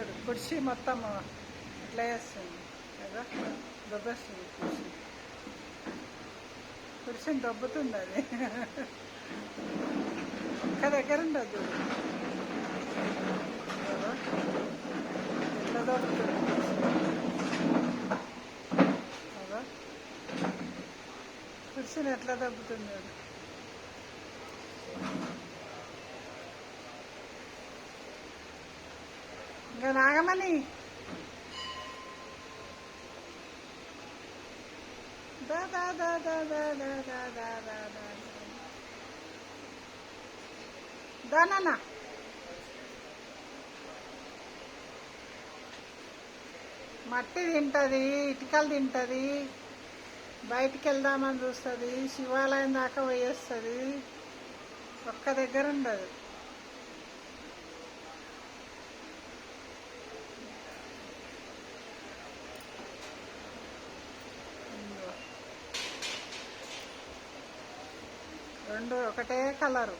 చూడు కుర్చీ మొత్తం ఇట్లా వేస్తుంది కదా, దొబ్బేస్తుంది కుర్చీని దొబ్బుతుంది అది. ఒక్క దగ్గర ఉండదు చూడు, ఎట్లా దొబ్బుతుంది కదా, కుర్చీని ఎట్లా దొబ్బుతుంది చూడు. ఇంకా నాగమణి దా దా దా దా దా దా దా దా దా దా దా నాన్న. మట్టి తింటుంది, ఇటుకలు తింటుంది, బయటికి వెళ్దామని చూస్తుంది, శివాలయం దాకా పోయేస్తుంది, ఒక్క దగ్గర ఉండదు. రెండు ఒకటే కలరు.